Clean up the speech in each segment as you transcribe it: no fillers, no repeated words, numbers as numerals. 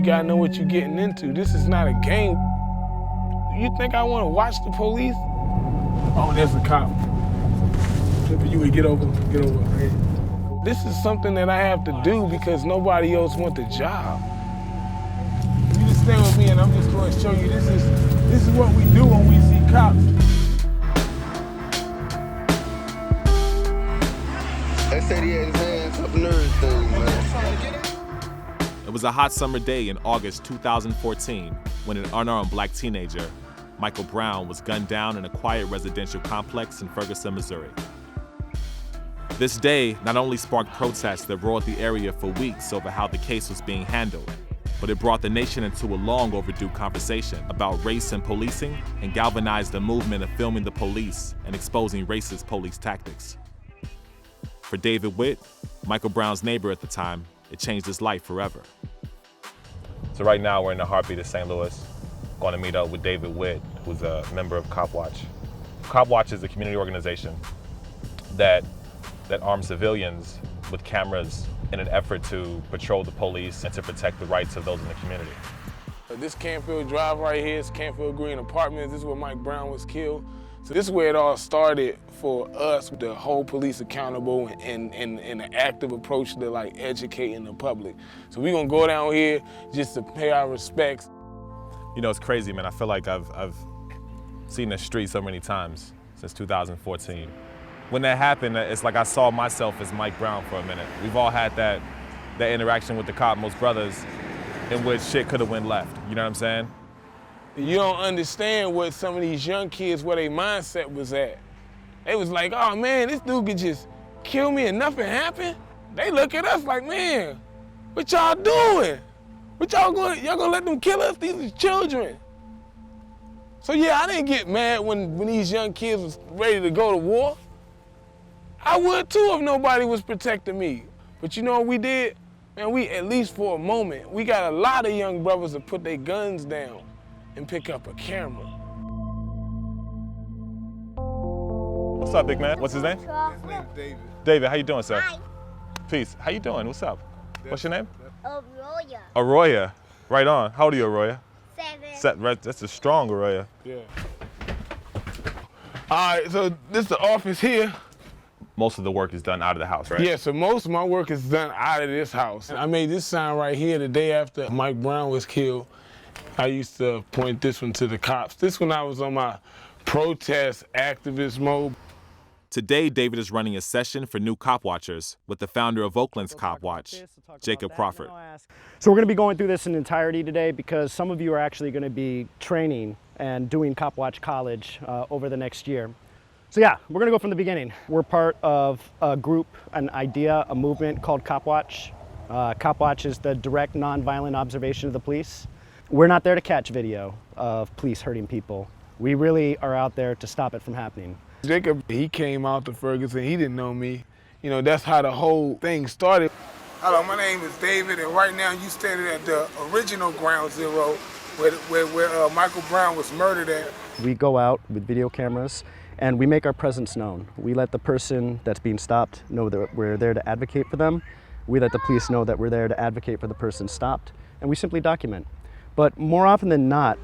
You gotta know what you're getting into. This is not a game. You think I wanna watch the police? Oh, there's a cop. You would get over. This is something that I have to do because nobody else wants the job. You just stay with me and I'm just gonna show you this is what we do when we see cops. They said he had his hands up and everything, man. It was a hot summer day in August 2014 when an unarmed black teenager, Michael Brown, was gunned down in a quiet residential complex in Ferguson, Missouri. This day not only sparked protests that roared the area for weeks over how the case was being handled, but it brought the nation into a long overdue conversation about race and policing and galvanized a movement of filming the police and exposing racist police tactics. For David Witt, Michael Brown's neighbor at the time, it changed his life forever. So right now we're in the heartbeat of St. Louis, going to meet up with David Witt, who's a member of Copwatch. Copwatch is a community organization that arms civilians with cameras in an effort to patrol the police and to protect the rights of those in the community. This Canfield Drive right here is Canfield Green Apartments. This is where Mike Brown was killed. So this is where it all started for us, to hold police accountable and an active approach to like educating the public. So we're gonna go down here just to pay our respects. You know, it's crazy, man. I feel like I've seen the street so many times since 2014. When that happened, it's like I saw myself as Mike Brown for a minute. We've all had that interaction with the cop, most brothers, in which shit could have went left. You know what I'm saying? You don't understand what some of these young kids, where their mindset was at. They was like, oh man, this dude could just kill me and nothing happened. They look at us like, man, what y'all doing? Y'all gonna let them kill us? These are children. So yeah, I didn't get mad when these young kids was ready to go to war. I would too if nobody was protecting me. But you know what we did? Man, we, at least for a moment, we got a lot of young brothers to put their guns down and pick up a camera. What's up, big man? What's his name? His name's David. David, how you doing, sir? Hi. Peace. How you doing? What's up? What's your name? Aurora. Arroya. Right on. How old are you, Arroya? 7. That's a strong Arroya. Yeah. All right, so this is the office here. Most of the work is done out of the house, right? Yeah, so most of my work is done out of this house. I made this sign right here the day after Mike Brown was killed. I used to point this one to the cops. This one I was on my protest activist mode. Today, David is running a session for new cop watchers with the founder of Oakland's Copwatch, Jacob Crawford. So we're going to be going through this in entirety today because some of you are actually going to be training and doing Copwatch College over the next year. So yeah, we're going to go from the beginning. We're part of a group, an idea, a movement called Copwatch. Copwatch is the direct, nonviolent observation of the police. We're not there to catch video of police hurting people. We really are out there to stop it from happening. Jacob, he came out to Ferguson, he didn't know me. You know, that's how the whole thing started. Hello, my name is David, and right now you standing at the original Ground Zero where Michael Brown was murdered at. We go out with video cameras and we make our presence known. We let the person that's being stopped know that we're there to advocate for them. We let the police know that we're there to advocate for the person stopped, and we simply document. But more often than not,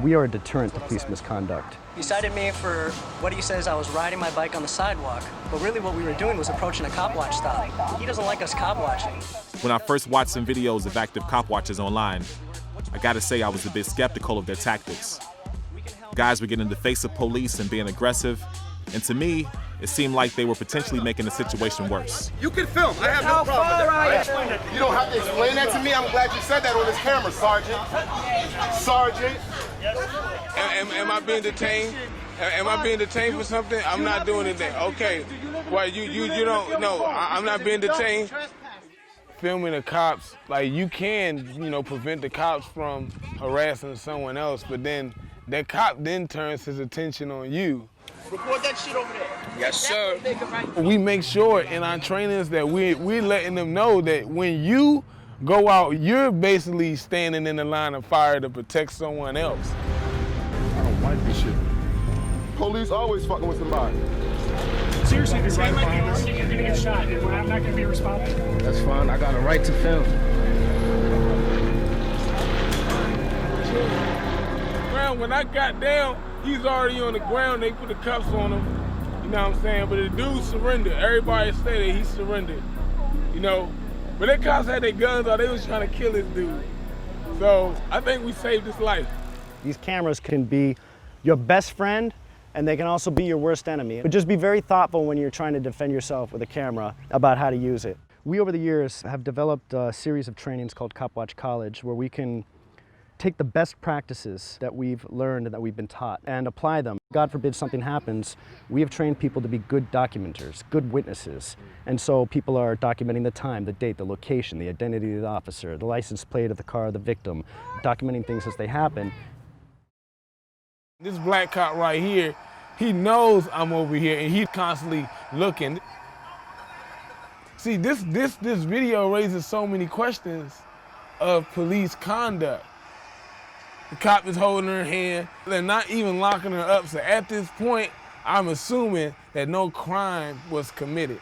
we are a deterrent to police misconduct. He cited me for what he says I was riding my bike on the sidewalk, but really what we were doing was approaching a Copwatch stop. He doesn't like us cop-watching. When I first watched some videos of active cop watchers online, I gotta say I was a bit skeptical of their tactics. Guys were getting in the face of police and being aggressive, and to me, it seemed like they were potentially making the situation worse. You can film. I have no problem with that. You don't have to explain that to me. I'm glad you said that on this camera, Sergeant. Sergeant. Am I being detained? Am I being detained for something? I'm not doing anything. Okay. Well, you don't know. I'm not being detained. Filming the cops, like you can, prevent the cops from harassing someone else, but then that cop then turns his attention on you. Record that shit over there. Yes, sir. We make sure in our trainings that we're letting them know that when you go out, you're basically standing in the line of fire to protect someone else. I don't like this shit. Police always fucking with somebody. Seriously, this guy might be listening, you're gonna get shot, and I'm not gonna be responsible. That's fine, I got a right to film. down. When I got down, he was already on the ground. They put the cuffs on him. You know what I'm saying? But the dude surrendered. Everybody said that he surrendered. You know? But the cops had their guns out. They was trying to kill this dude. So I think we saved his life. These cameras can be your best friend, and they can also be your worst enemy. But just be very thoughtful when you're trying to defend yourself with a camera about how to use it. We, over the years, have developed a series of trainings called Copwatch College, where we can take the best practices that we've learned and that we've been taught and apply them. God forbid something happens, we have trained people to be good documenters, good witnesses. And so people are documenting the time, the date, the location, the identity of the officer, the license plate of the car of the victim, documenting things as they happen. This black cop right here, he knows I'm over here and he's constantly looking. See, this video raises so many questions of police conduct. The cop is holding her hand. They're not even locking her up. So at this point, I'm assuming that no crime was committed.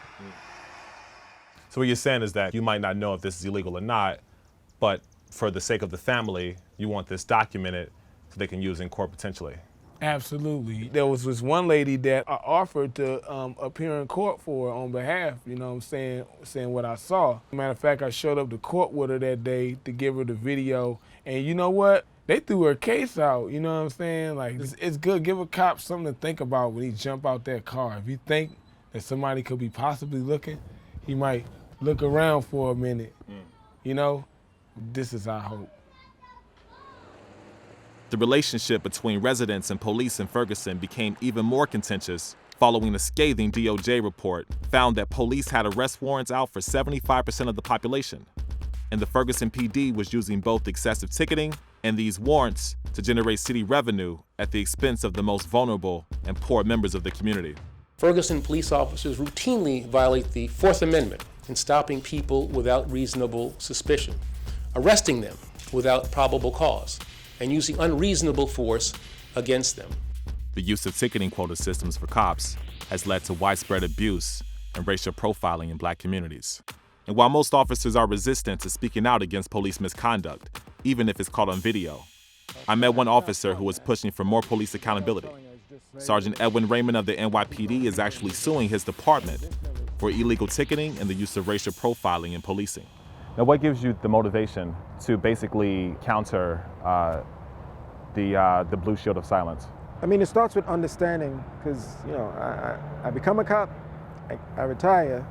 So what you're saying is that you might not know if this is illegal or not, but for the sake of the family, you want this documented so they can use it in court potentially. Absolutely. There was this one lady that I offered to appear in court for her on behalf, you know what I'm saying what I saw. Matter of fact, I showed up to court with her that day to give her the video, and you know what? They threw her case out, you know what I'm saying? Like, it's good, give a cop something to think about when he jump out that car. If you think that somebody could be possibly looking, he might look around for a minute, you know? This is our hope. The relationship between residents and police in Ferguson became even more contentious following a scathing DOJ report found that police had arrest warrants out for 75% of the population. And the Ferguson PD was using both excessive ticketing and these warrants to generate city revenue at the expense of the most vulnerable and poor members of the community. Ferguson police officers routinely violate the Fourth Amendment in stopping people without reasonable suspicion, arresting them without probable cause, and using unreasonable force against them. The use of ticketing quota systems for cops has led to widespread abuse and racial profiling in black communities. And while most officers are resistant to speaking out against police misconduct, even if it's caught on video, I met one officer who was pushing for more police accountability. Sergeant Edwin Raymond of the NYPD is actually suing his department for illegal ticketing and the use of racial profiling in policing. Now, what gives you the motivation to basically counter the blue shield of silence? I mean, it starts with understanding, because, you know, I become a cop, I retire.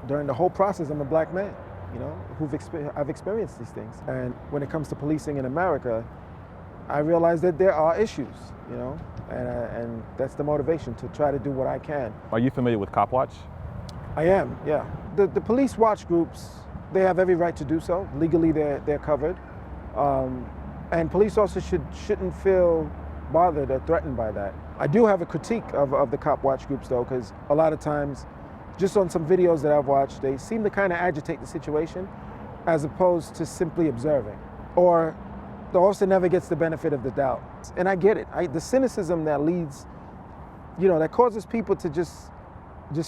During the whole process, I'm a black man, you know, I've experienced these things. And when it comes to policing in America, I realize that there are issues, you know, and that's the motivation, to try to do what I can. Are you familiar with Copwatch? I am, yeah. The police watch groups, they have every right to do so. Legally, they're covered. And police officers shouldn't feel bothered or threatened by that. I do have a critique of the cop watch groups, though, because a lot of times, just on some videos that I've watched, they seem to kind of agitate the situation as opposed to simply observing. Or the officer never gets the benefit of the doubt. And I get it. The cynicism that leads, you know, that causes people to just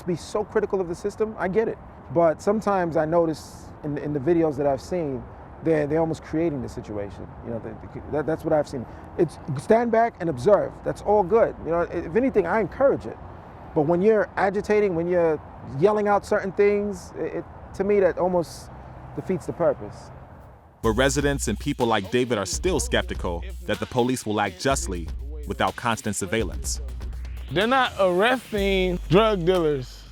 be so critical of the system, I get it. But sometimes I notice in the videos that I've seen, they're almost creating the situation. You know, that's what I've seen. It's stand back and observe. That's all good. You know, if anything, I encourage it. But when you're agitating, when you're yelling out certain things, to me, that almost defeats the purpose. But residents and people like David are still skeptical that the police will act justly without constant surveillance. They're not arresting drug dealers,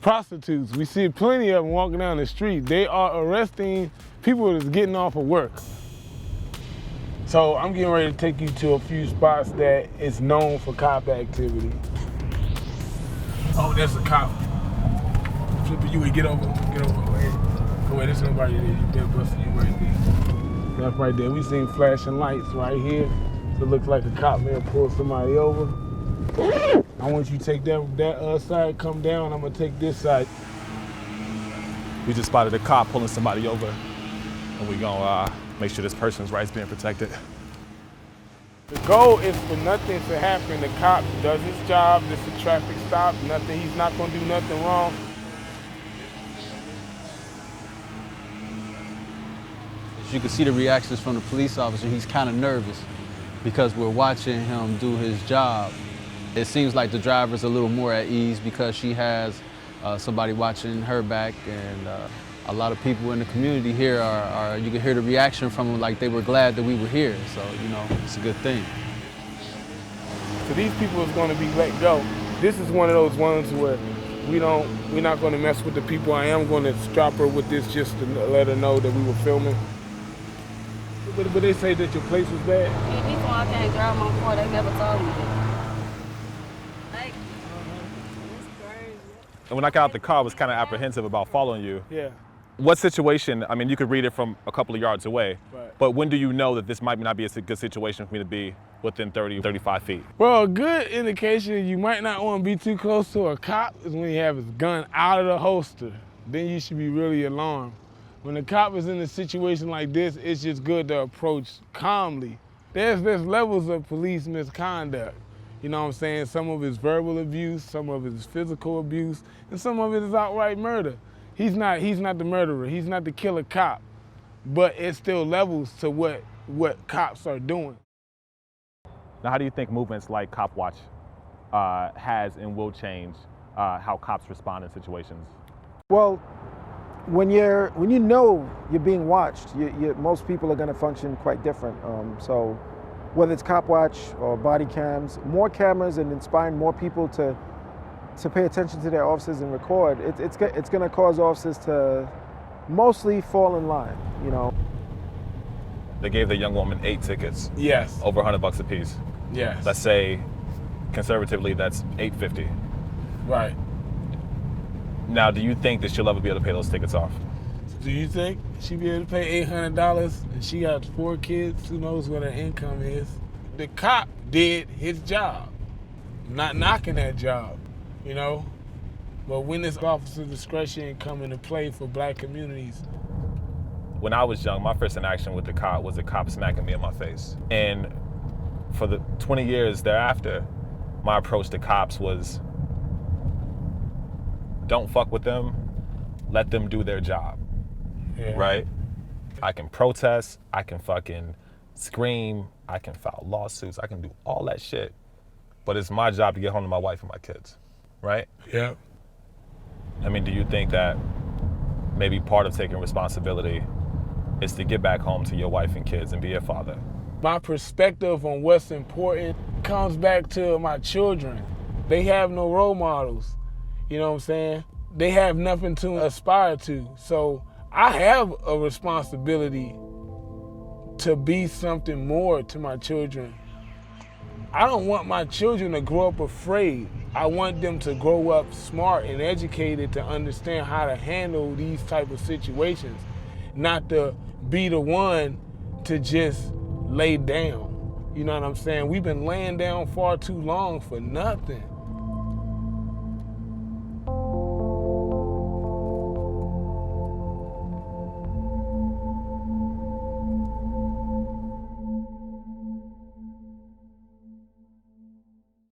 prostitutes. We see plenty of them walking down the street. They are arresting people that's getting off of work. So I'm getting ready to take you to a few spots that is known for cop activity. Oh, that's a cop. Flipper, you would get over here. Go ahead, there's nobody there. You better bust you right there. That's right there. We seen flashing lights right here. So it looks like a cop may have pulled somebody over. I want you to take that side, come down. I'm gonna take this side. We just spotted a cop pulling somebody over, and we gonna make sure this person's rights being protected. The goal is for nothing to happen. The cop does his job. This is a traffic stop. Nothing. He's not gonna do nothing wrong. As you can see the reactions from the police officer, he's kind of nervous. because we're watching him do his job. It seems like the driver's a little more at ease because she has somebody watching her back, and a lot of people in the community here are, you can hear the reaction from them like they were glad that we were here. So, you know, it's a good thing. So these people is gonna be let go. This is one of those ones where we're not gonna mess with the people. I am gonna stop her with this just to let her know that we were filming. But they say that your place was bad? Yeah, these one I can't drive my car, they never told me that. And when I got out the car, I was kind of apprehensive about following you. Yeah. What situation, I mean, you could read it from a couple of yards away, Right. but when do you know that this might not be a good situation for me to be within 30, 35 feet? Well, a good indication you might not want to be too close to a cop is when he have his gun out of the holster. Then you should be really alarmed. When the cop is in a situation like this, it's just good to approach calmly. There's levels of police misconduct. You know what I'm saying? Some of it is verbal abuse, some of it is physical abuse, and some of it is outright murder. He's not the murderer, he's not the killer cop, but it's still levels to what cops are doing. Now, how do you think movements like Copwatch has and will change how cops respond in situations? Well, when you know you're being watched, most people are going to function quite different. So whether it's Copwatch or body cams, more cameras and inspiring more people to pay attention to their officers and record, it's going to cause officers to mostly fall in line, you know. They gave the young woman 8 tickets. Yes. Over $100 a piece. Yes. Let's say, conservatively, that's $850. Right. Now, do you think that she'll ever be able to pay those tickets off? Do you think she'd be able to pay $800 and she got 4 kids? Who knows what her income is? The cop did his job. I'm not knocking that job, you know? But when does officer discretion come into play for black communities? When I was young, my first interaction with the cop was a cop smacking me in my face. And for the 20 years thereafter, my approach to cops was, don't fuck with them, let them do their job. Yeah. Right? I can protest, I can fucking scream, I can file lawsuits, I can do all that shit. But it's my job to get home to my wife and my kids, right? Yeah. I mean, do you think that maybe part of taking responsibility is to get back home to your wife and kids and be a father? My perspective on what's important comes back to my children. They have no role models, you know what I'm saying? They have nothing to aspire to. So I have a responsibility to be something more to my children. I don't want my children to grow up afraid. I want them to grow up smart and educated to understand how to handle these type of situations, not to be the one to just lay down. You know what I'm saying? We've been laying down far too long for nothing.